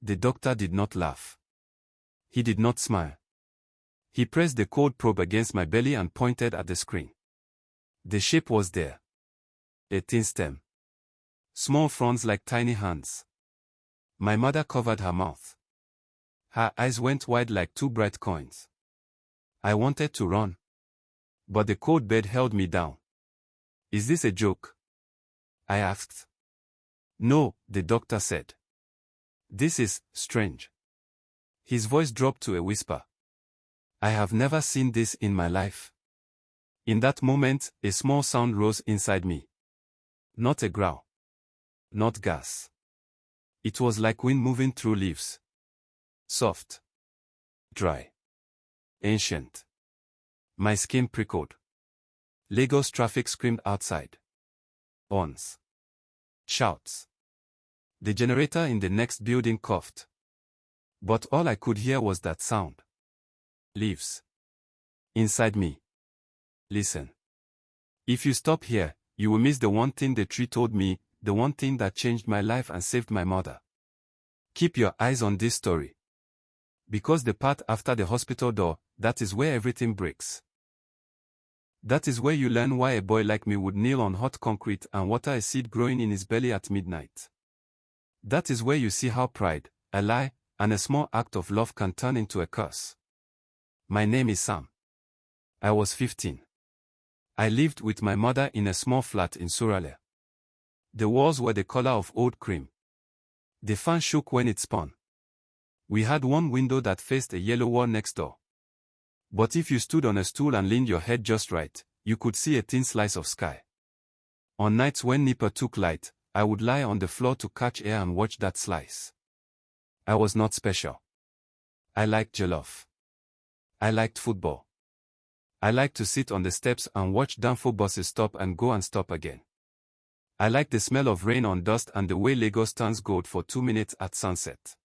The doctor did not laugh. He did not smile. He pressed the cold probe against my belly and pointed at the screen. The shape was there. A thin stem. Small fronds like tiny hands. My mother covered her mouth. Her eyes went wide like two bright coins. I wanted to run. But the cold bed held me down. Is this a joke? I asked. No, the doctor said. This is strange. His voice dropped to a whisper. I have never seen this in my life. In that moment, a small sound rose inside me. Not a growl. Not gas. It was like wind moving through leaves. Soft. Dry. Ancient. My skin prickled. Lagos traffic screamed outside. Horns. Shouts. The generator in the next building coughed. But all I could hear was that sound. Leaves. Inside me. Listen. If you stop here, you will miss the one thing the tree told me, the one thing that changed my life and saved my mother. Keep your eyes on this story. Because the part after the hospital door, that is where everything breaks. That is where you learn why a boy like me would kneel on hot concrete and water a seed growing in his belly at midnight. That is where you see how pride, a lie, and a small act of love can turn into a curse. My name is Sam. I was 15. I lived with my mother in a small flat in Surulere. The walls were the color of old cream. The fan shook when it spun. We had one window that faced a yellow wall next door. But if you stood on a stool and leaned your head just right, you could see a thin slice of sky. On nights when NEPA took light, I would lie on the floor to catch air and watch that slice. I was not special. I liked jollof. I liked football. I liked to sit on the steps and watch Danfo buses stop and go and stop again. I liked the smell of rain on dust and the way Lagos turns gold for 2 minutes at sunset.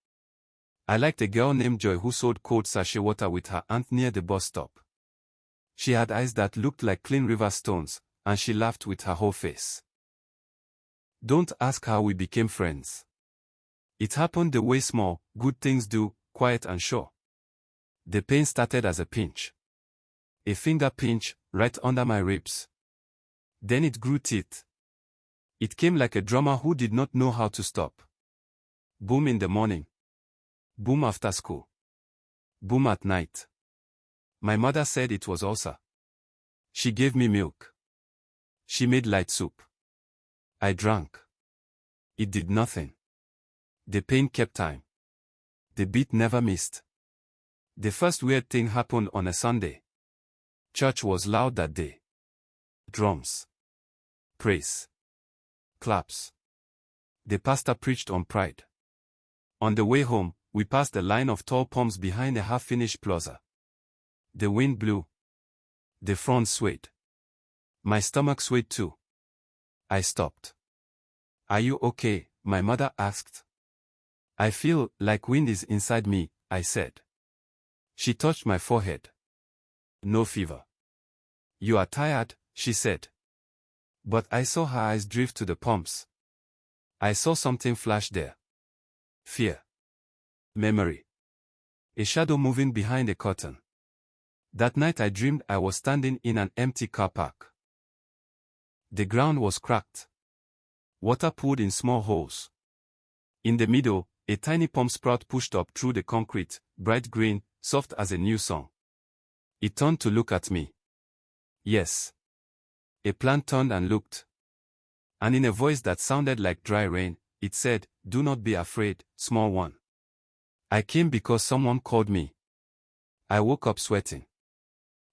I liked a girl named Joy who sold cold sachet water with her aunt near the bus stop. She had eyes that looked like clean river stones, and she laughed with her whole face. Don't ask how we became friends. It happened the way small, good things do, quiet and sure. The pain started as a pinch. A finger pinch, right under my ribs. Then it grew teeth. It came like a drummer who did not know how to stop. Boom in the morning. Boom after school. Boom at night. My mother said it was ulcer. She gave me milk. She made light soup. I drank. It did nothing. The pain kept time. The beat never missed. The first weird thing happened on a Sunday. Church was loud that day. Drums. Praise. Claps. The pastor preached on pride. On the way home, we passed a line of tall palms behind a half-finished plaza. The wind blew. The fronds swayed. My stomach swayed too. I stopped. Are you okay? My mother asked. I feel like wind is inside me, I said. She touched my forehead. No fever. You are tired, she said. But I saw her eyes drift to the palms. I saw something flash there. Fear. Memory. A shadow moving behind a curtain. That night I dreamed I was standing in an empty car park. The ground was cracked. Water poured in small holes. In the middle, a tiny palm sprout pushed up through the concrete, bright green, soft as a new song. It turned to look at me. Yes. A plant turned and looked. And in a voice that sounded like dry rain, it said, "Do not be afraid, small one." I came because someone called me. I woke up sweating.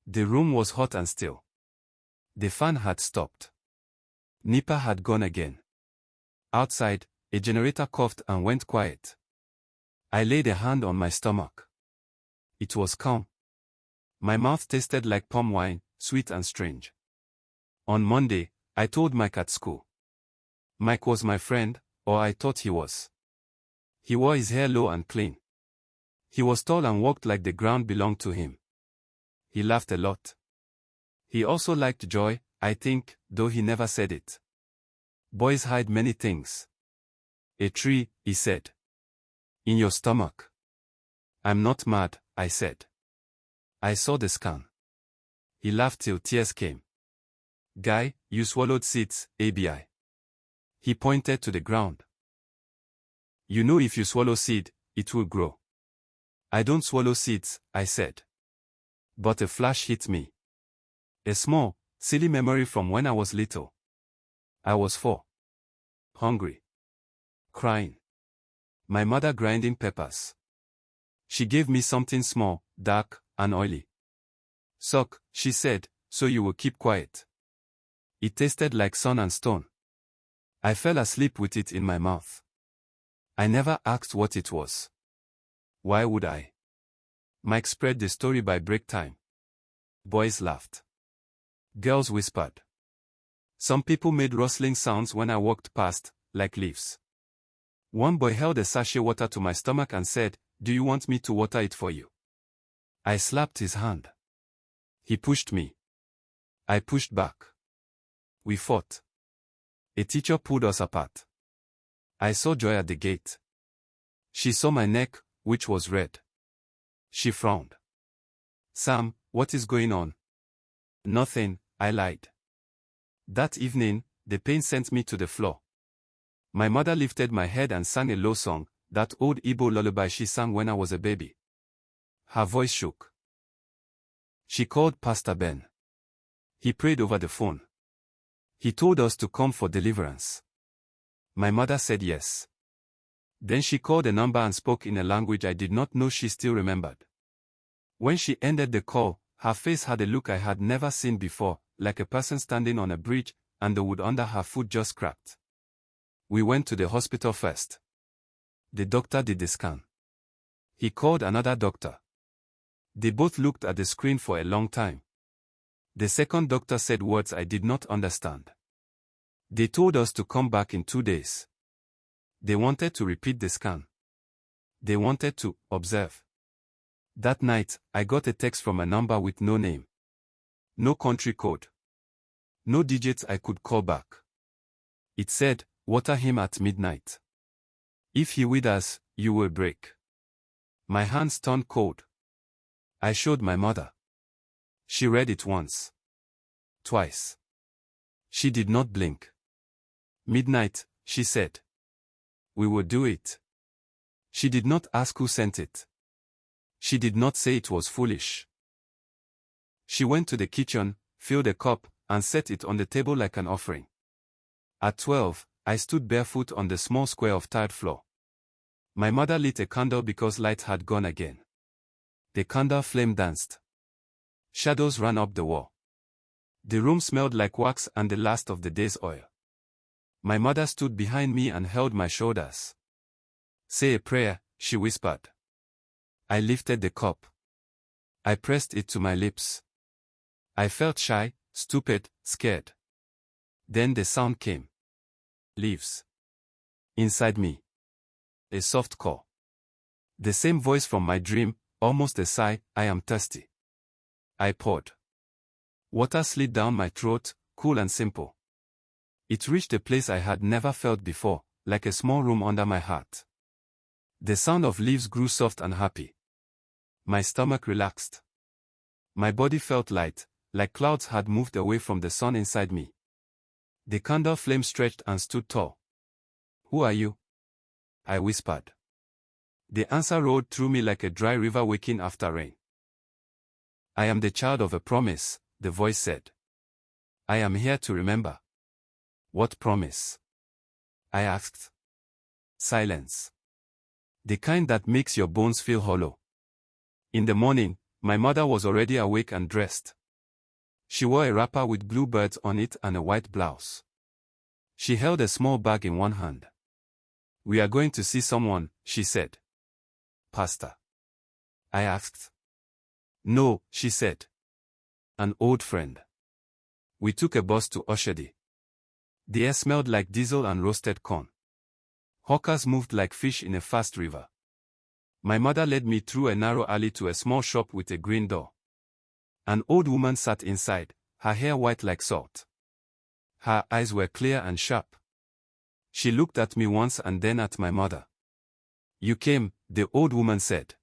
The room was hot and still. The fan had stopped. NEPA had gone again. Outside, a generator coughed and went quiet. I laid a hand on my stomach. It was calm. My mouth tasted like palm wine, sweet and strange. On Monday, I told Mike at school. Mike was my friend, or I thought he was. He wore his hair low and clean. He was tall and walked like the ground belonged to him. He laughed a lot. He also liked joy, I think, though he never said it. Boys hide many things. A tree, he said. In your stomach. I'm not mad, I said. I saw the scan. He laughed till tears came. Guy, you swallowed seeds, ABI. He pointed to the ground. You know if you swallow seed, it will grow. I don't swallow seeds, I said. But a flash hit me. A small, silly memory from when I was little. I was 4. Hungry. Crying. My mother grinding peppers. She gave me something small, dark, and oily. Suck, she said, so you will keep quiet. It tasted like sun and stone. I fell asleep with it in my mouth. I never asked what it was. Why would I? Mike spread the story by break time. Boys laughed. Girls whispered. Some people made rustling sounds when I walked past, like leaves. One boy held a sachet water to my stomach and said, "Do you want me to water it for you?" I slapped his hand. He pushed me. I pushed back. We fought. A teacher pulled us apart. I saw Joy at the gate. She saw my neck, which was red. She frowned. "Sam, what is going on?" "Nothing," I lied. That evening, the pain sent me to the floor. My mother lifted my head and sang a low song, that old Igbo lullaby she sang when I was a baby. Her voice shook. She called Pastor Ben. He prayed over the phone. He told us to come for deliverance. My mother said yes. Then she called a number and spoke in a language I did not know she still remembered. When she ended the call, her face had a look I had never seen before, like a person standing on a bridge, and the wood under her foot just cracked. We went to the hospital first. The doctor did the scan. He called another doctor. They both looked at the screen for a long time. The second doctor said words I did not understand. They told us to come back in 2 days. They wanted to repeat the scan. They wanted to observe. That night, I got a text from a number with no name. No country code. No digits I could call back. It said, "Water him at midnight. If he withers, you will break." My hands turned cold. I showed my mother. She read it once. Twice. She did not blink. "Midnight," she said. "We will do it." She did not ask who sent it. She did not say it was foolish. She went to the kitchen, filled a cup, and set it on the table like an offering. At 12, I stood barefoot on the small square of tiled floor. My mother lit a candle because light had gone again. The candle flame danced. Shadows ran up the wall. The room smelled like wax and the last of the day's oil. My mother stood behind me and held my shoulders. "Say a prayer," she whispered. I lifted the cup. I pressed it to my lips. I felt shy, stupid, scared. Then the sound came. Leaves. Inside me. A soft call. The same voice from my dream, almost a sigh, "I am thirsty." I poured. Water slid down my throat, cool and simple. It reached a place I had never felt before, like a small room under my heart. The sound of leaves grew soft and happy. My stomach relaxed. My body felt light, like clouds had moved away from the sun inside me. The candle flame stretched and stood tall. "Who are you?" I whispered. The answer rolled through me like a dry river waking after rain. "I am the child of a promise," the voice said. "I am here to remember." "What promise?" I asked. Silence. The kind that makes your bones feel hollow. In the morning, my mother was already awake and dressed. She wore a wrapper with blue birds on it and a white blouse. She held a small bag in one hand. "We are going to see someone," she said. "Pastor?" I asked. "No," she said. "An old friend." We took a bus to Oshodi. The air smelled like diesel and roasted corn. Hawkers moved like fish in a fast river. My mother led me through a narrow alley to a small shop with a green door. An old woman sat inside, her hair white like salt. Her eyes were clear and sharp. She looked at me once and then at my mother. "You came," the old woman said.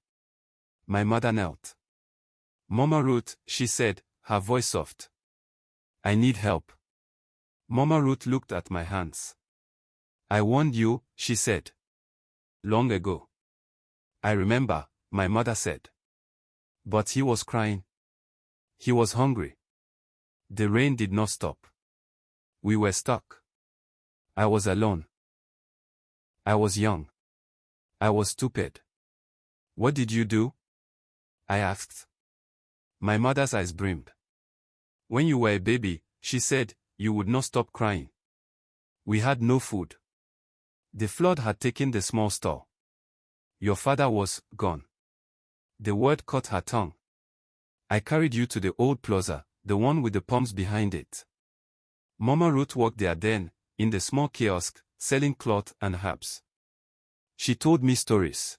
My mother knelt. Mama Ruth, she said, her voice soft. I need help. Mama Ruth looked at my hands. I warned you, she said. Long ago. I remember, my mother said. But he was crying. He was hungry. The rain did not stop. We were stuck. I was alone. I was young. I was stupid. What did you do? I asked. My mother's eyes brimmed. When you were a baby, she said, you would not stop crying. We had no food. The flood had taken the small store. Your father was gone. The word caught her tongue. I carried you to the old Plaza, the one with the palms behind it. Mama Ruth worked there then, in the small kiosk, selling cloth and herbs. She told me stories.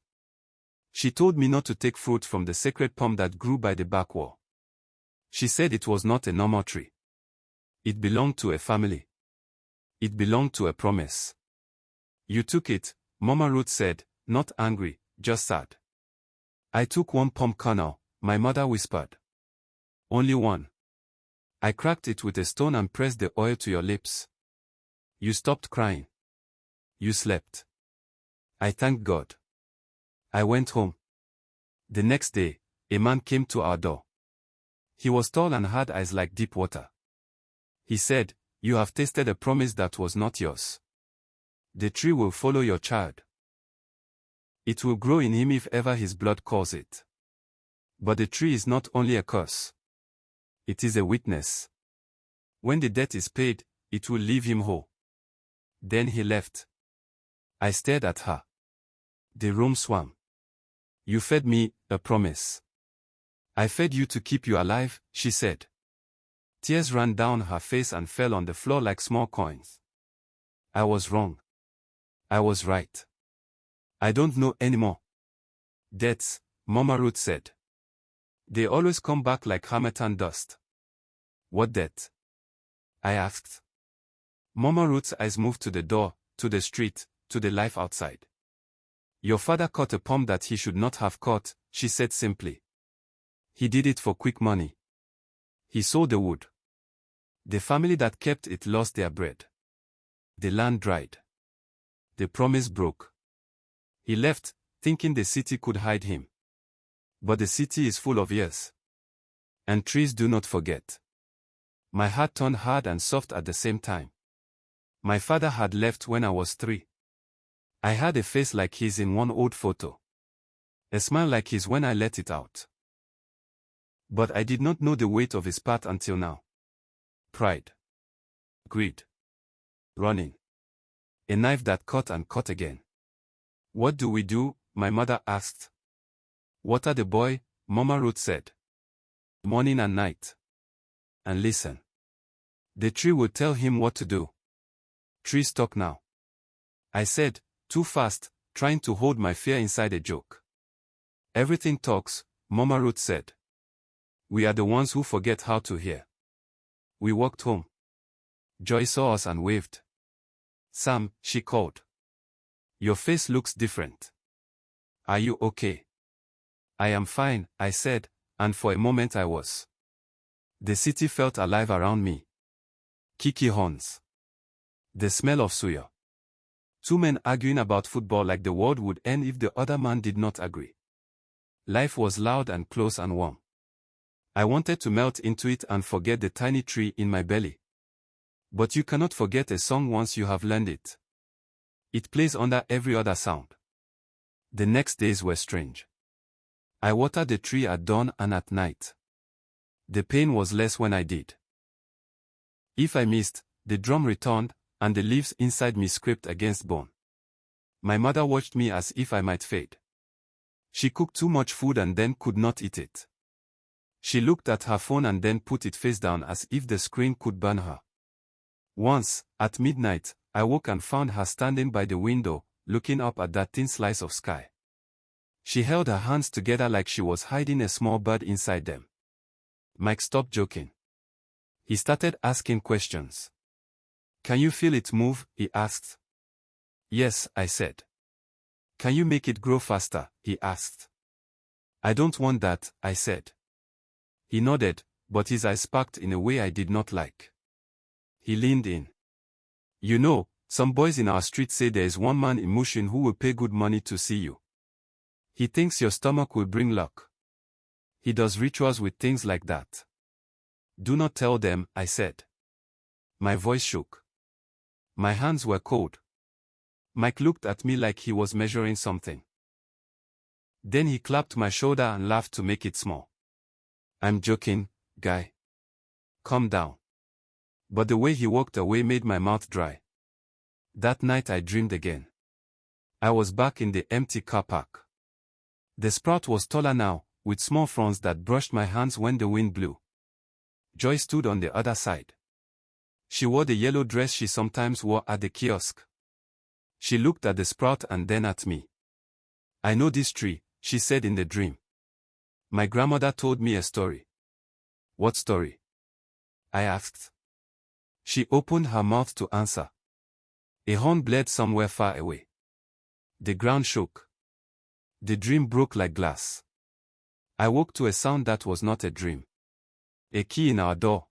She told me not to take fruit from the sacred palm that grew by the back wall. She said it was not a normal tree. It belonged to a family. It belonged to a promise. You took it, Mama Ruth said, not angry, just sad. I took one palm kernel, my mother whispered. Only one. I cracked it with a stone and pressed the oil to your lips. You stopped crying. You slept. I thanked God. I went home. The next day, a man came to our door. He was tall and had eyes like deep water. He said, you have tasted a promise that was not yours. The tree will follow your child. It will grow in him if ever his blood calls it. But the tree is not only a curse. It is a witness. When the debt is paid, it will leave him whole. Then he left. I stared at her. The room swam. You fed me, a promise. I fed you to keep you alive, she said. Tears ran down her face and fell on the floor like small coins. I was wrong. I was right. I don't know anymore. Debts, Mama Ruth said. They always come back like harmattan dust. What debt? I asked. Mama Ruth's eyes moved to the door, to the street, to the life outside. Your father caught a palm that he should not have caught, she said simply. He did it for quick money. He sold the wood. The family that kept it lost their bread. The land dried. The promise broke. He left, thinking the city could hide him. But the city is full of years. And trees do not forget. My heart turned hard and soft at the same time. My father had left when I was 3. I had a face like his in one old photo. A smile like his when I let it out. But I did not know the weight of his path until now. Pride. Greed. Running. A knife that cut and cut again. What do we do? My mother asked. Water the boy, Mama Ruth said. Morning and night. And listen. The tree will tell him what to do. Trees talk now. I said, too fast, trying to hold my fear inside a joke. Everything talks, Mama Ruth said. We are the ones who forget how to hear. We walked home. Joy saw us and waved. Sam, she called. Your face looks different. Are you okay? I am fine, I said, and for a moment I was. The city felt alive around me. Kiki horns. The smell of suya. 2 men arguing about football like the world would end if the other man did not agree. Life was loud and close and warm. I wanted to melt into it and forget the tiny tree in my belly. But you cannot forget a song once you have learned it. It plays under every other sound. The next days were strange. I watered the tree at dawn and at night. The pain was less when I did. If I missed, the drum returned, and the leaves inside me scraped against bone. My mother watched me as if I might fade. She cooked too much food and then could not eat it. She looked at her phone and then put it face down as if the screen could burn her. Once, at midnight, I woke and found her standing by the window, looking up at that thin slice of sky. She held her hands together like she was hiding a small bird inside them. Mike stopped joking. He started asking questions. Can you feel it move? He asked. Yes, I said. Can you make it grow faster? He asked. I don't want that, I said. He nodded, but his eyes sparkled in a way I did not like. He leaned in. You know, some boys in our street say there is one man in Mushin who will pay good money to see you. He thinks your stomach will bring luck. He does rituals with things like that. Do not tell them, I said. My voice shook. My hands were cold. Mike looked at me like he was measuring something. Then he clapped my shoulder and laughed to make it small. I'm joking, guy. Calm down. But the way he walked away made my mouth dry. That night I dreamed again. I was back in the empty car park. The sprout was taller now, with small fronds that brushed my hands when the wind blew. Joy stood on the other side. She wore the yellow dress she sometimes wore at the kiosk. She looked at the sprout and then at me. I know this tree, she said in the dream. My grandmother told me a story. What story? I asked. She opened her mouth to answer. A horn bled somewhere far away. The ground shook. The dream broke like glass. I woke to a sound that was not a dream. A key in our door.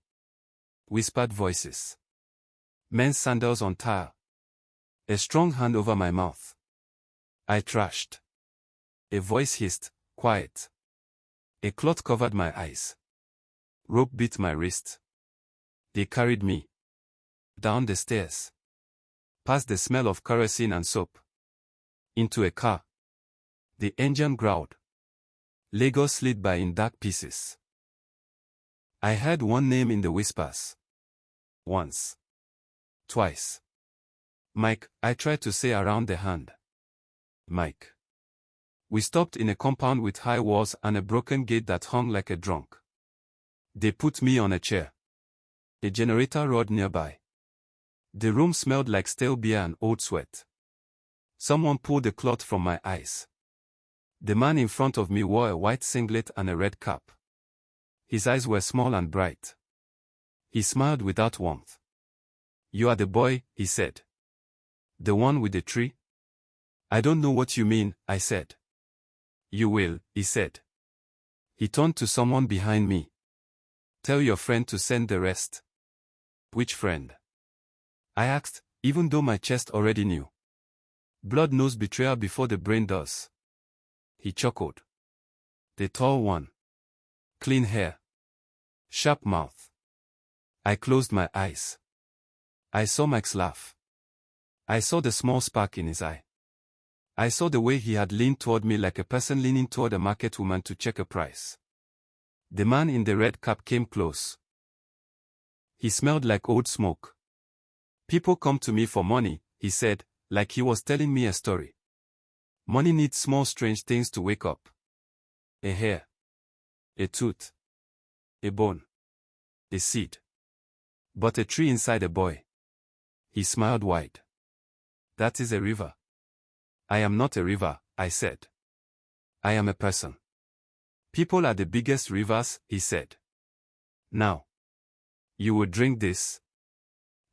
Whispered voices. Men's sandals on tile. A strong hand over my mouth. I trashed. A voice hissed, quiet. A cloth covered my eyes. Rope beat my wrist. They carried me. Down the stairs. Past the smell of kerosene and soap. Into a car. The engine growled. Lagos slid by in dark pieces. I heard one name in the whispers. Once. Twice. Mike, I tried to say around the hand. Mike. We stopped in a compound with high walls and a broken gate that hung like a drunk. They put me on a chair. A generator roared nearby. The room smelled like stale beer and old sweat. Someone pulled the cloth from my eyes. The man in front of me wore a white singlet and a red cap. His eyes were small and bright. He smiled without warmth. You are the boy, he said. The one with the tree? I don't know what you mean, I said. You will, he said. He turned to someone behind me. Tell your friend to send the rest. Which friend? I asked, even though my chest already knew. Blood knows betrayal before the brain does. He chuckled. The tall one. Clean hair. Sharp mouth. I closed my eyes. I saw Mike's laugh. I saw the small spark in his eye. I saw the way he had leaned toward me like a person leaning toward a market woman to check a price. The man in the red cap came close. He smelled like old smoke. People come to me for money, he said, like he was telling me a story. Money needs small strange things to wake up. A hair. A tooth. A bone. A seed. But a tree inside a boy. He smiled wide. That is a river. I am not a river, I said. I am a person. People are the biggest rivers, he said. Now. You will drink this.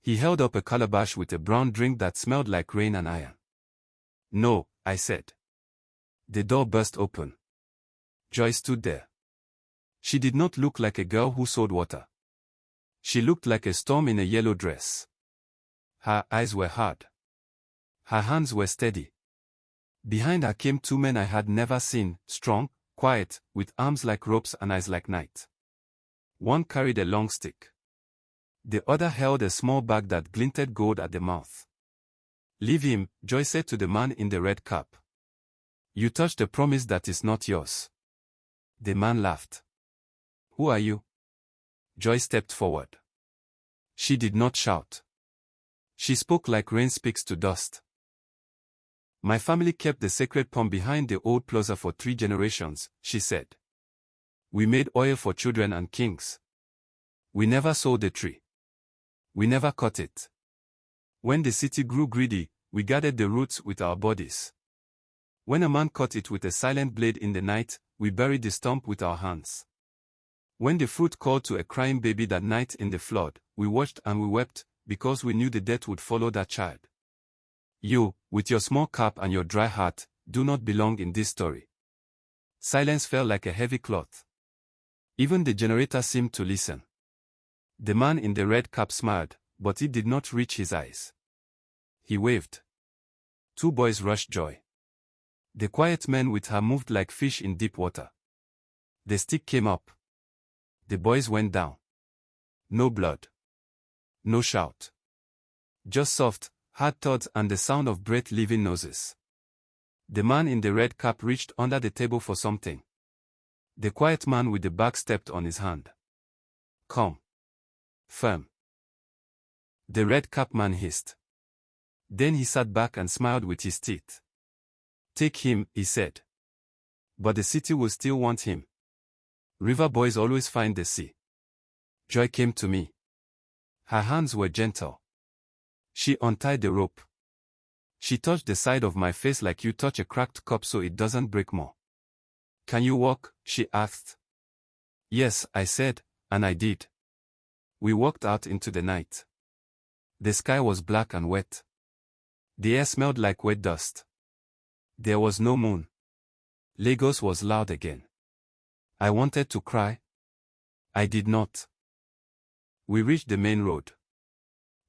He held up a calabash with a brown drink that smelled like rain and iron. No, I said. The door burst open. Joy stood there. She did not look like a girl who sold water. She looked like a storm in a yellow dress. Her eyes were hard. Her hands were steady. Behind her came two men I had never seen, strong, quiet, with arms like ropes and eyes like night. One carried a long stick. The other held a small bag that glinted gold at the mouth. Leave him, Joy said to the man in the red cap. You touched a promise that is not yours. The man laughed. Who are you? Joy stepped forward. She did not shout. She spoke like rain speaks to dust. My family kept the sacred palm behind the old Plaza for 3 generations, she said. We made oil for children and kings. We never sold the tree. We never cut it. When the city grew greedy, we gathered the roots with our bodies. When a man cut it with a silent blade in the night, we buried the stump with our hands. When the fruit called to a crying baby that night in the flood, we watched and we wept, because we knew the death would follow that child. You, with your small cap and your dry heart, do not belong in this story. Silence fell like a heavy cloth. Even the generator seemed to listen. The man in the red cap smiled, but it did not reach his eyes. He waved. Two boys rushed Joy. The quiet man with her moved like fish in deep water. The stick came up. The boys went down. No blood. No shout. Just soft, hard thuds and the sound of breath leaving noses. The man in the red cap reached under the table for something. The quiet man with the bag stepped on his hand. Come. Firm. The red cap man hissed. Then he sat back and smiled with his teeth. Take him, he said. But the city will still want him. River boys always find the sea. Joy came to me. Her hands were gentle. She untied the rope. She touched the side of my face like you touch a cracked cup so it doesn't break more. Can you walk? She asked. Yes, I said, and I did. We walked out into the night. The sky was black and wet. The air smelled like wet dust. There was no moon. Lagos was loud again. I wanted to cry. I did not. We reached the main road.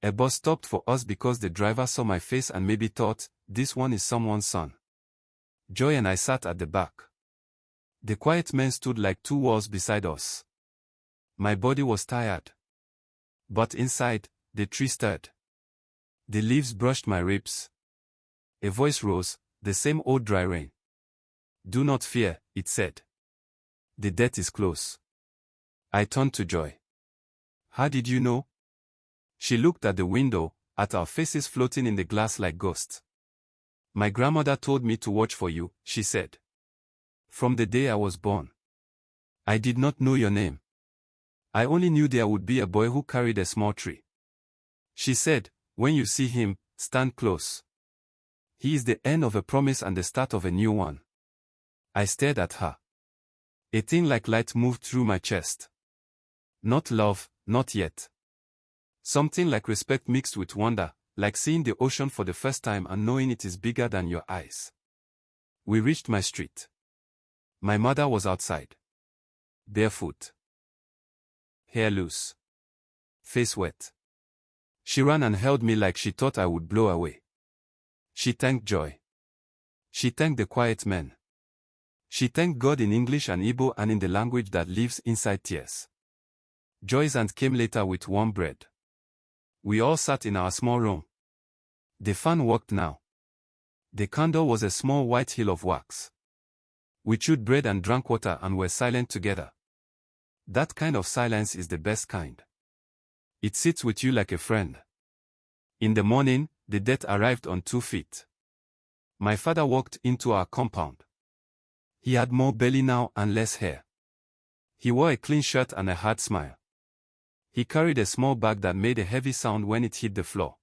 A bus stopped for us because the driver saw my face and maybe thought, this one is someone's son. Joy and I sat at the back. The quiet men stood like two walls beside us. My body was tired. But inside, the tree stirred. The leaves brushed my ribs. A voice rose, the same old dry rain. Do not fear, it said. The death is close. I turned to Joy. How did you know? She looked at the window, at our faces floating in the glass like ghosts. My grandmother told me to watch for you, she said. From the day I was born. I did not know your name. I only knew there would be a boy who carried a small tree. She said, when you see him, stand close. He is the end of a promise and the start of a new one. I stared at her. A thing like light moved through my chest. Not love, not yet. Something like respect mixed with wonder, like seeing the ocean for the first time and knowing it is bigger than your eyes. We reached my street. My mother was outside. Barefoot. Hair loose. Face wet. She ran and held me like she thought I would blow away. She thanked Joy. She thanked the quiet men. She thanked God in English and Igbo and in the language that lives inside tears. Joy's aunt came later with warm bread. We all sat in our small room. The fan worked now. The candle was a small white hill of wax. We chewed bread and drank water and were silent together. That kind of silence is the best kind. It sits with you like a friend. In the morning, the death arrived on 2 feet. My father walked into our compound. He had more belly now and less hair. He wore a clean shirt and a hard smile. He carried a small bag that made a heavy sound when it hit the floor.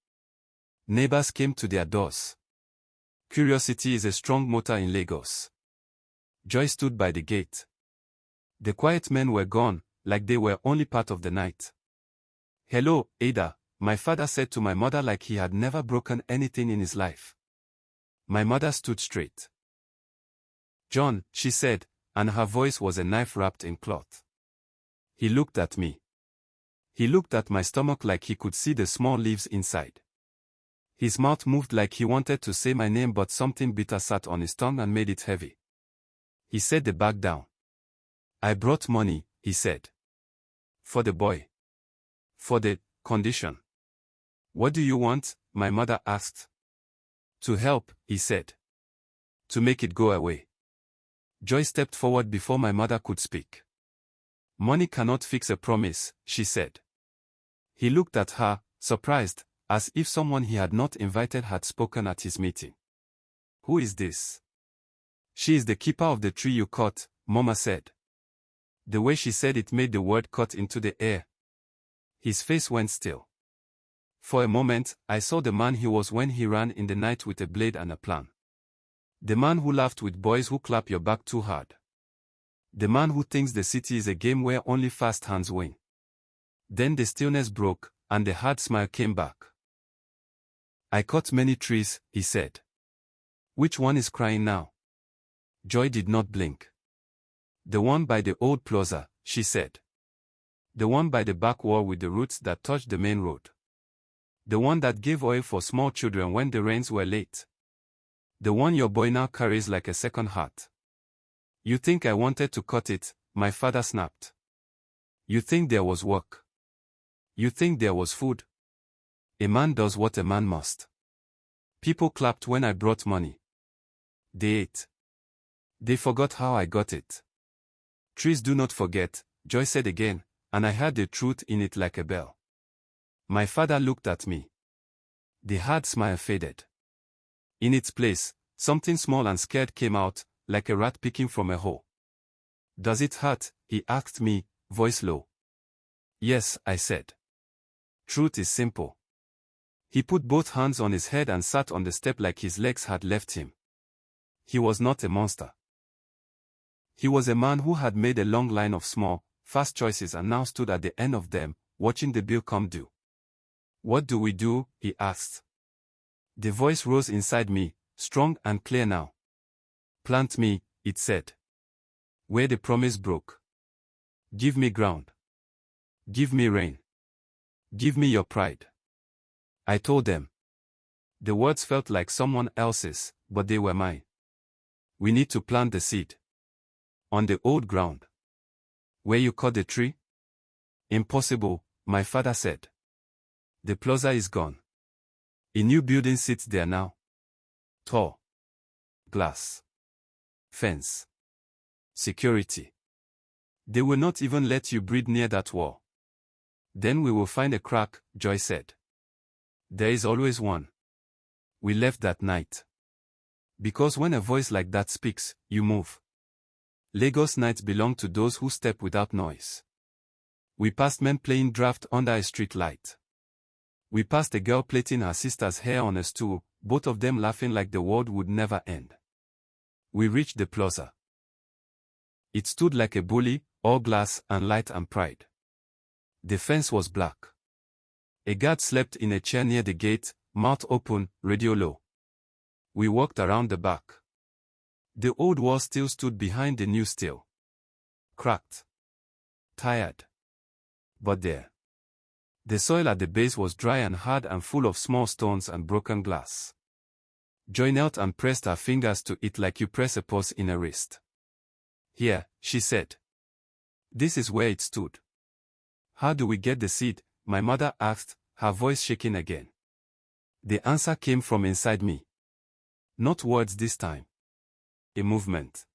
Neighbors came to their doors. Curiosity is a strong motor in Lagos. Joy stood by the gate. The quiet men were gone, like they were only part of the night. Hello, Ada, my father said to my mother like he had never broken anything in his life. My mother stood straight. John, she said, and her voice was a knife wrapped in cloth. He looked at me. He looked at my stomach like he could see the small leaves inside. His mouth moved like he wanted to say my name, but something bitter sat on his tongue and made it heavy. He set the bag down. I brought money, he said. For the boy. For the condition. What do you want? My mother asked. To help, he said. To make it go away. Joy stepped forward before my mother could speak. Money cannot fix a promise, she said. He looked at her, surprised, as if someone he had not invited had spoken at his meeting. Who is this? She is the keeper of the tree you cut, Mama said. The way she said it made the word cut into the air. His face went still. For a moment, I saw the man he was when he ran in the night with a blade and a plan. The man who laughed with boys who clap your back too hard. The man who thinks the city is a game where only fast hands win. Then the stillness broke, and the hard smile came back. I cut many trees, he said. Which one is crying now? Joy did not blink. The one by the old plaza, she said. The one by the back wall with the roots that touched the main road. The one that gave oil for small children when the rains were late. The one your boy now carries like a second heart. You think I wanted to cut it, my father snapped. You think there was work. You think there was food. A man does what a man must. People clapped when I brought money. They ate. They forgot how I got it. Trees do not forget, Joy said again, and I heard the truth in it like a bell. My father looked at me. The hard smile faded. In its place, something small and scared came out, like a rat picking from a hole. Does it hurt? He asked me, voice low. Yes, I said. Truth is simple. He put both hands on his head and sat on the step like his legs had left him. He was not a monster. He was a man who had made a long line of small, fast choices and now stood at the end of them, watching the bill come due. What do we do? He asked. The voice rose inside me, strong and clear now. Plant me, it said. Where the promise broke. Give me ground. Give me rain. Give me your pride. I told them. The words felt like someone else's, but they were mine. We need to plant the seed. On the old ground. Where you cut the tree? Impossible, my father said. The plaza is gone. A new building sits there now. Tall. Glass. Fence. Security. They will not even let you breathe near that wall. Then we will find a crack, Joy said. There is always one. We left that night. Because when a voice like that speaks, you move. Lagos nights belong to those who step without noise. We passed men playing draft under a street light. We passed a girl plaiting her sister's hair on a stool, both of them laughing like the world would never end. We reached the plaza. It stood like a bully, all glass and light and pride. The fence was black. A guard slept in a chair near the gate, mouth open, radio low. We walked around the back. The old wall still stood behind the new steel. Cracked. Tired. But there. The soil at the base was dry and hard and full of small stones and broken glass. Joy knelt and pressed her fingers to it like you press a pulse in a wrist. Here, she said. This is where it stood. How do we get the seed? My mother asked, her voice shaking again. The answer came from inside me. Not words this time. A movement.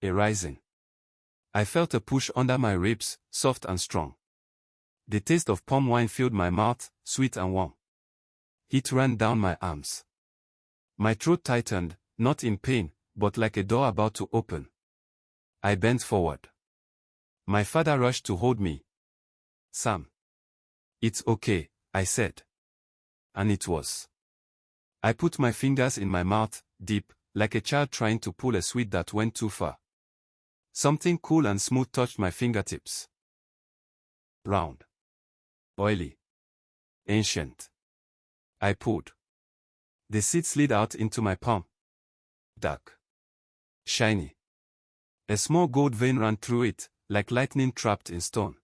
A rising. I felt a push under my ribs, soft and strong. The taste of palm wine filled my mouth, sweet and warm. Heat ran down my arms. My throat tightened, not in pain, but like a door about to open. I bent forward. My father rushed to hold me. Sam. It's okay, I said. And it was. I put my fingers in my mouth, deep, like a child trying to pull a sweet that went too far. Something cool and smooth touched my fingertips. Round. Oily. Ancient. I pulled. The seed slid out into my palm. Dark. Shiny. A small gold vein ran through it, like lightning trapped in stone.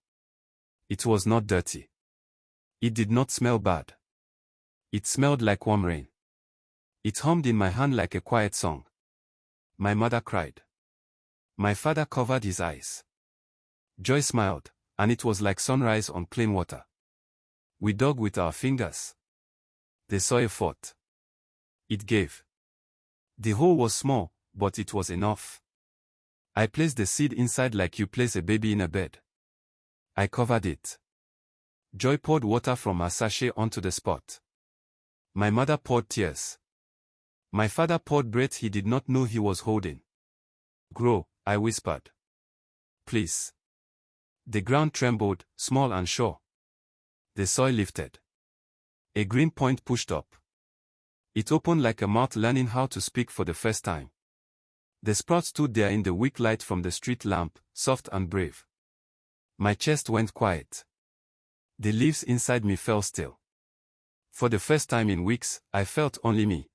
It was not dirty. It did not smell bad. It smelled like warm rain. It hummed in my hand like a quiet song. My mother cried. My father covered his eyes. Joy smiled, and it was like sunrise on plain water. We dug with our fingers. The soil fought. It gave. The hole was small, but it was enough. I placed the seed inside like you place a baby in a bed. I covered it. Joy poured water from her sachet onto the spot. My mother poured tears. My father poured breath he did not know he was holding. Grow, I whispered. Please. The ground trembled, small and sure. The soil lifted. A green point pushed up. It opened like a mouth learning how to speak for the first time. The sprout stood there in the weak light from the street lamp, soft and brave. My chest went quiet. The leaves inside me fell still. For the first time in weeks, I felt only me.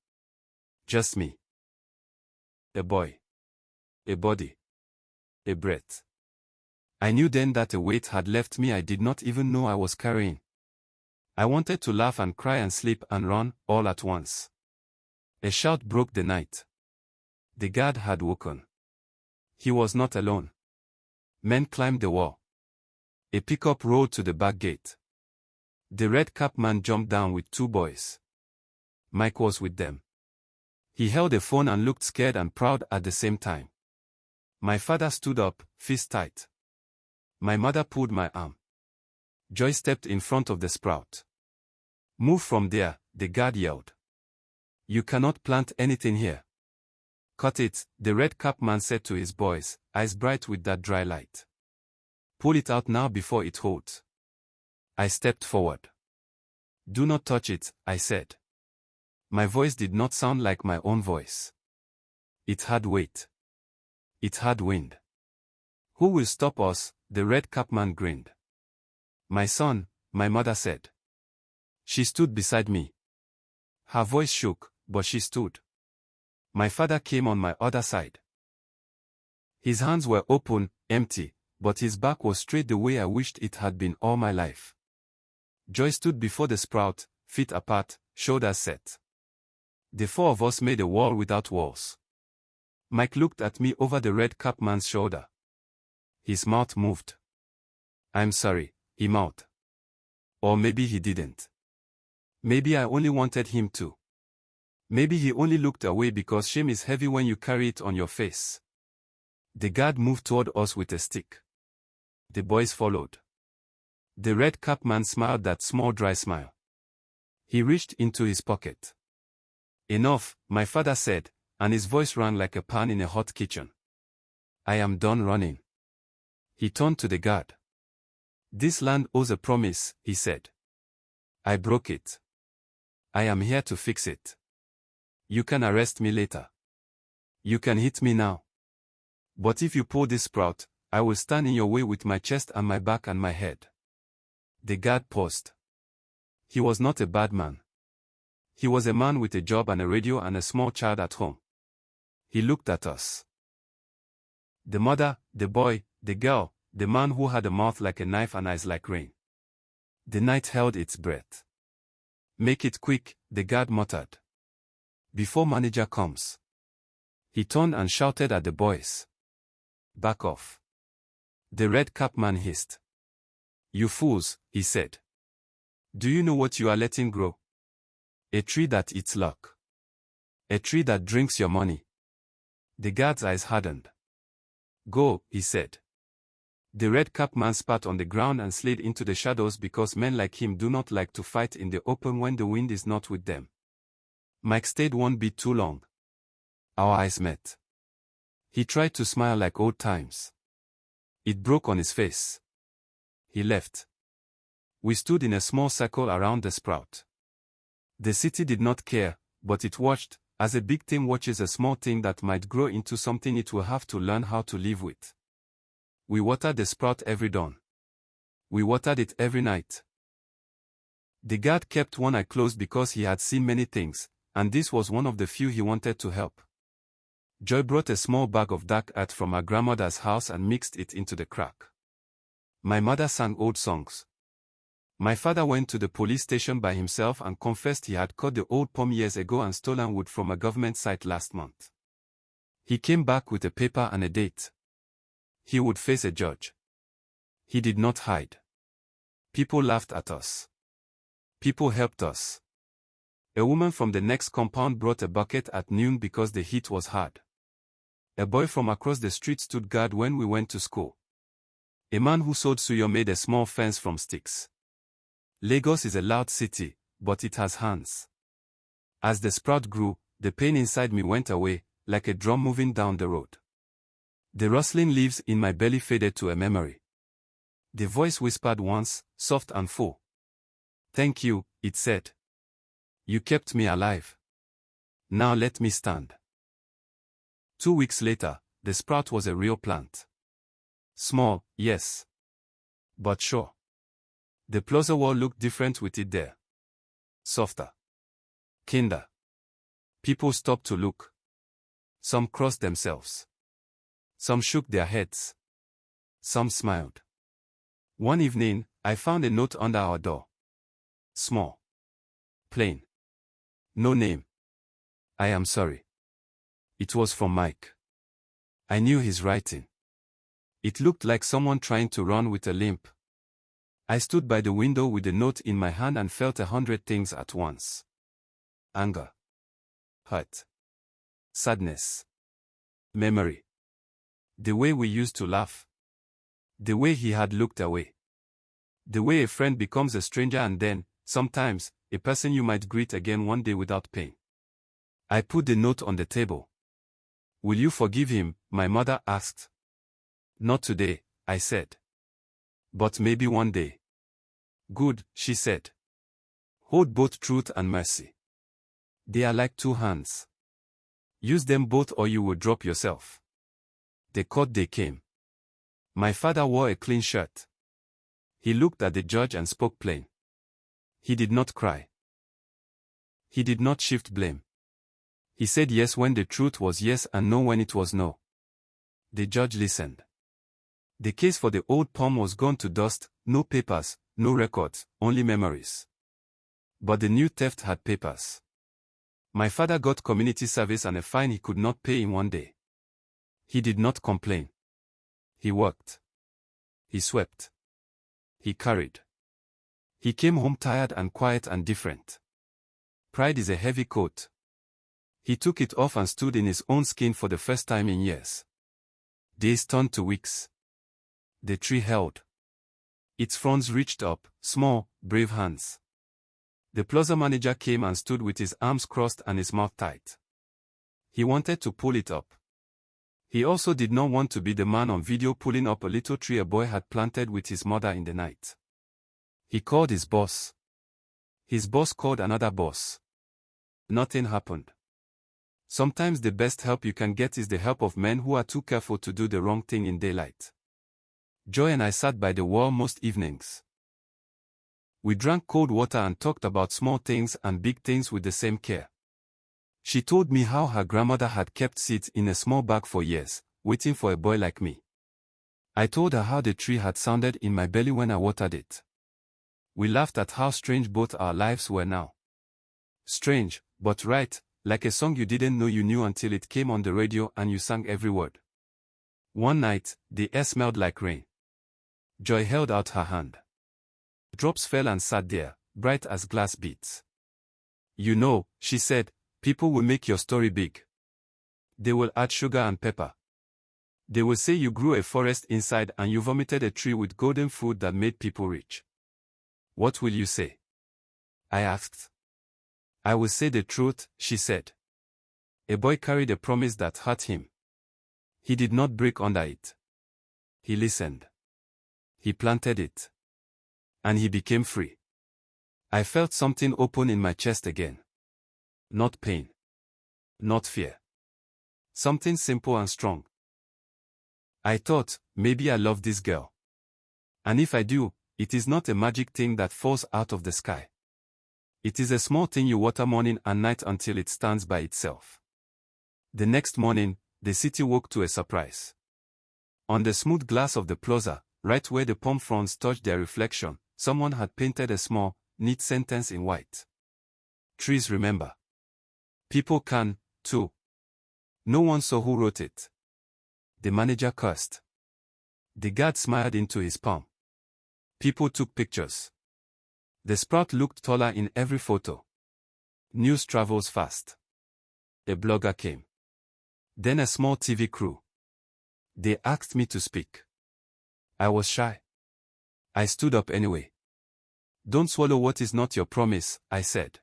Just me. A boy. A body. A breath. I knew then that a weight had left me I did not even know I was carrying. I wanted to laugh and cry and sleep and run, all at once. A shout broke the night. The guard had woken. He was not alone. Men climbed the wall. A pickup rolled to the back gate. The red-cap man jumped down with 2 boys. Mike was with them. He held a phone and looked scared and proud at the same time. My father stood up, fist tight. My mother pulled my arm. Joy stepped in front of the sprout. Move from there, the guard yelled. You cannot plant anything here. Cut it, the red-cap man said to his boys, eyes bright with that dry light. Pull it out now before it holds. I stepped forward. Do not touch it, I said. My voice did not sound like my own voice. It had weight. It had wind. Who will stop us? The red-cap man grinned. My son, my mother said. She stood beside me. Her voice shook, but she stood. My father came on my other side. His hands were open, empty, but his back was straight the way I wished it had been all my life. Joy stood before the sprout, feet apart, shoulders set. The 4 of us made a wall without walls. Mike looked at me over the red-cap man's shoulder. His mouth moved. I'm sorry, he mouthed. Or maybe he didn't. Maybe I only wanted him to. Maybe he only looked away because shame is heavy when you carry it on your face. The guard moved toward us with a stick. The boys followed. The red-cap man smiled that small dry smile. He reached into his pocket. Enough, my father said, and his voice rang like a pan in a hot kitchen. I am done running. He turned to the guard. This land owes a promise, he said. I broke it. I am here to fix it. You can arrest me later. You can hit me now. But if you pull this sprout, I will stand in your way with my chest and my back and my head. The guard paused. He was not a bad man. He was a man with a job and a radio and a small child at home. He looked at us. The mother, the boy, the girl, the man who had a mouth like a knife and eyes like rain. The night held its breath. Make it quick, the guard muttered. Before manager comes. He turned and shouted at the boys. Back off. The red-cap man hissed. You fools, he said. Do you know what you are letting grow? A tree that eats luck. A tree that drinks your money. The guard's eyes hardened. Go, he said. The red-cap man spat on the ground and slid into the shadows because men like him do not like to fight in the open when the wind is not with them. Mike stayed one bit too long. Our eyes met. He tried to smile like old times. It broke on his face. He left. We stood in a small circle around the sprout. The city did not care, but it watched, as a big thing watches a small thing that might grow into something it will have to learn how to live with. We watered the sprout every dawn. We watered it every night. The guard kept one eye closed because he had seen many things, and this was one of the few he wanted to help. Joy brought a small bag of dark earth from her grandmother's house and mixed it into the crack. My mother sang old songs. My father went to the police station by himself and confessed he had cut the old palm years ago and stolen wood from a government site last month. He came back with a paper and a date. He would face a judge. He did not hide. People laughed at us. People helped us. A woman from the next compound brought a bucket at noon because the heat was hard. A boy from across the street stood guard when we went to school. A man who sold suyo made a small fence from sticks. Lagos is a loud city, but it has hands. As the sprout grew, the pain inside me went away, like a drum moving down the road. The rustling leaves in my belly faded to a memory. The voice whispered once, soft and full. Thank you, it said. You kept me alive. Now let me stand. 2 weeks later, the sprout was a real plant. Small, yes. But sure. The Plaza wall looked different with it there. Softer. Kinder. People stopped to look. Some crossed themselves. Some shook their heads. Some smiled. One evening, I found a note under our door. Small. Plain. No name. I am sorry. It was from Mike. I knew his writing. It looked like someone trying to run with a limp. I stood by the window with the note in my hand and felt 100 things at once. Anger. Hurt. Sadness. Memory. The way we used to laugh. The way he had looked away. The way a friend becomes a stranger and then, sometimes, a person you might greet again one day without pain. I put the note on the table. Will you forgive him? My mother asked. Not today, I said. But maybe one day. Good, she said. Hold both truth and mercy. They are like two hands. Use them both or you will drop yourself. The court day came. My father wore a clean shirt. He looked at the judge and spoke plain. He did not cry. He did not shift blame. He said yes when the truth was yes and no when it was no. The judge listened. The case for the old poem was gone to dust, no papers, no records, only memories. But the new theft had papers. My father got community service and a fine he could not pay in one day. He did not complain. He worked. He swept. He carried. He came home tired and quiet and different. Pride is a heavy coat. He took it off and stood in his own skin for the first time in years. Days turned to weeks. The tree held. Its fronds reached up, small, brave hands. The Plaza manager came and stood with his arms crossed and his mouth tight. He wanted to pull it up. He also did not want to be the man on video pulling up a little tree a boy had planted with his mother in the night. He called his boss. His boss called another boss. Nothing happened. Sometimes the best help you can get is the help of men who are too careful to do the wrong thing in daylight. Joy and I sat by the wall most evenings. We drank cold water and talked about small things and big things with the same care. She told me how her grandmother had kept seeds in a small bag for years, waiting for a boy like me. I told her how the tree had sounded in my belly when I watered it. We laughed at how strange both our lives were now. Strange, but right, like a song you didn't know you knew until it came on the radio and you sang every word. One night, the air smelled like rain. Joy held out her hand. Drops fell and sat there, bright as glass beads. You know, she said, people will make your story big. They will add sugar and pepper. They will say you grew a forest inside and you vomited a tree with golden food that made people rich. What will you say? I asked. I will say the truth, she said. A boy carried a promise that hurt him. He did not break under it. He listened. He planted it. And he became free. I felt something open in my chest again. Not pain. Not fear. Something simple and strong. I thought, maybe I love this girl. And if I do, it is not a magic thing that falls out of the sky. It is a small thing you water morning and night until it stands by itself. The next morning, the city woke to a surprise. On the smooth glass of the plaza, right where the palm fronds touched their reflection, someone had painted a small, neat sentence in white. Trees remember. People can, too. No one saw who wrote it. The manager cursed. The guard smiled into his palm. People took pictures. The sprout looked taller in every photo. News travels fast. A blogger came. Then a small TV crew. They asked me to speak. I was shy. I stood up anyway. Don't swallow what is not your promise, I said.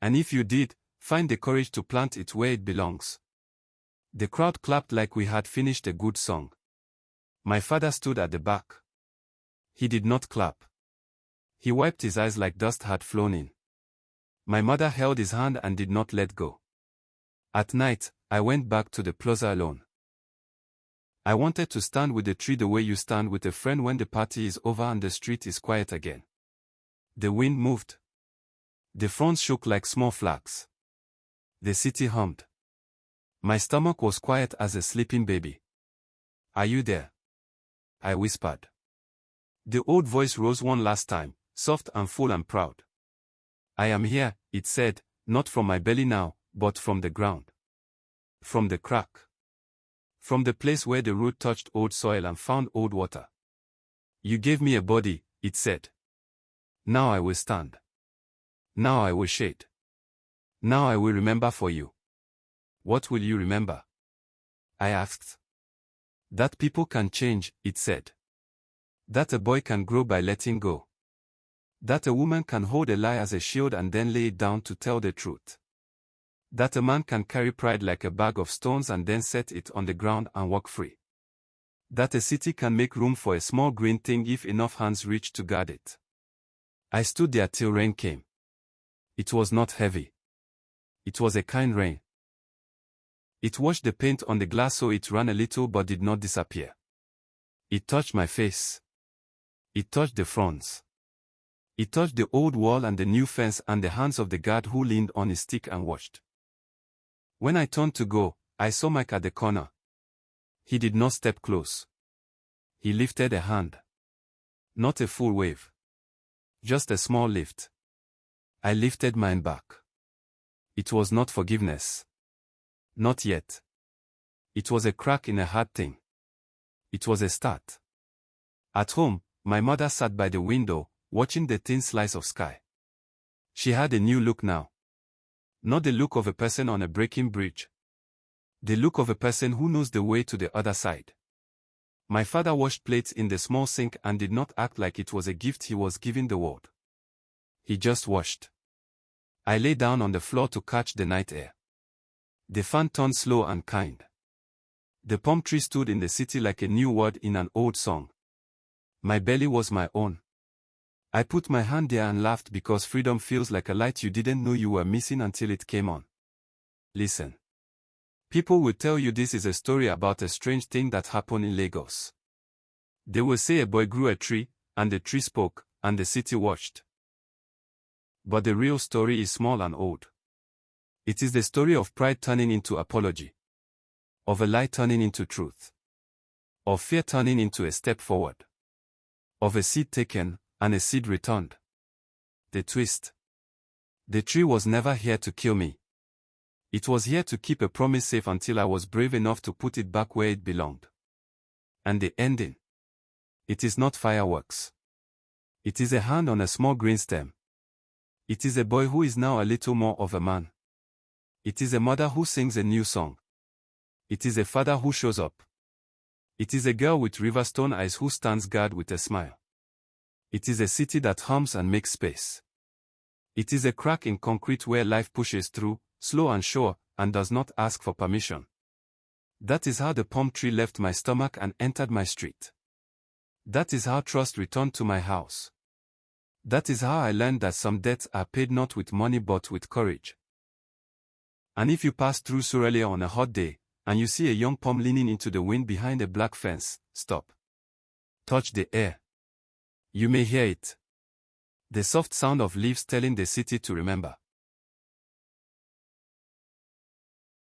And if you did, find the courage to plant it where it belongs. The crowd clapped like we had finished a good song. My father stood at the back. He did not clap. He wiped his eyes like dust had flown in. My mother held his hand and did not let go. At night, I went back to the plaza alone. I wanted to stand with the tree the way you stand with a friend when the party is over and the street is quiet again. The wind moved. The fronds shook like small flags. The city hummed. My stomach was quiet as a sleeping baby. Are you there? I whispered. The old voice rose one last time, soft and full and proud. I am here, it said, not from my belly now, but from the ground. From the crack. From the place where the root touched old soil and found old water. You gave me a body, it said. Now I will stand. Now I will shade. Now I will remember for you. What will you remember? I asked. That people can change, it said. That a boy can grow by letting go. That a woman can hold a lie as a shield and then lay it down to tell the truth. That a man can carry pride like a bag of stones and then set it on the ground and walk free. That a city can make room for a small green thing if enough hands reach to guard it. I stood there till rain came. It was not heavy. It was a kind rain. It washed the paint on the glass so it ran a little but did not disappear. It touched my face. It touched the fronts. It touched the old wall and the new fence and the hands of the guard who leaned on his stick and watched. When I turned to go, I saw Mike at the corner. He did not step close. He lifted a hand. Not a full wave. Just a small lift. I lifted mine back. It was not forgiveness. Not yet. It was a crack in a hard thing. It was a start. At home, my mother sat by the window, watching the thin slice of sky. She had a new look now. Not the look of a person on a breaking bridge. The look of a person who knows the way to the other side. My father washed plates in the small sink and did not act like it was a gift he was giving the world. He just washed. I lay down on the floor to catch the night air. The fan turned slow and kind. The palm tree stood in the city like a new word in an old song. My belly was my own. I put my hand there and laughed because freedom feels like a light you didn't know you were missing until it came on. Listen. People will tell you this is a story about a strange thing that happened in Lagos. They will say a boy grew a tree, and the tree spoke, and the city watched. But the real story is small and old. It is the story of pride turning into apology. Of a lie turning into truth. Of fear turning into a step forward. Of a seed taken, and a seed returned. The twist. The tree was never here to kill me. It was here to keep a promise safe until I was brave enough to put it back where it belonged. And the ending. It is not fireworks. It is a hand on a small green stem. It is a boy who is now a little more of a man. It is a mother who sings a new song. It is a father who shows up. It is a girl with riverstone eyes who stands guard with a smile. It is a city that hums and makes space. It is a crack in concrete where life pushes through, slow and sure, and does not ask for permission. That is how the palm tree left my stomach and entered my street. That is how trust returned to my house. That is how I learned that some debts are paid not with money but with courage. And if you pass through Surulere on a hot day, and you see a young palm leaning into the wind behind a black fence, stop. Touch the air. You may hear it. The soft sound of leaves telling the city to remember.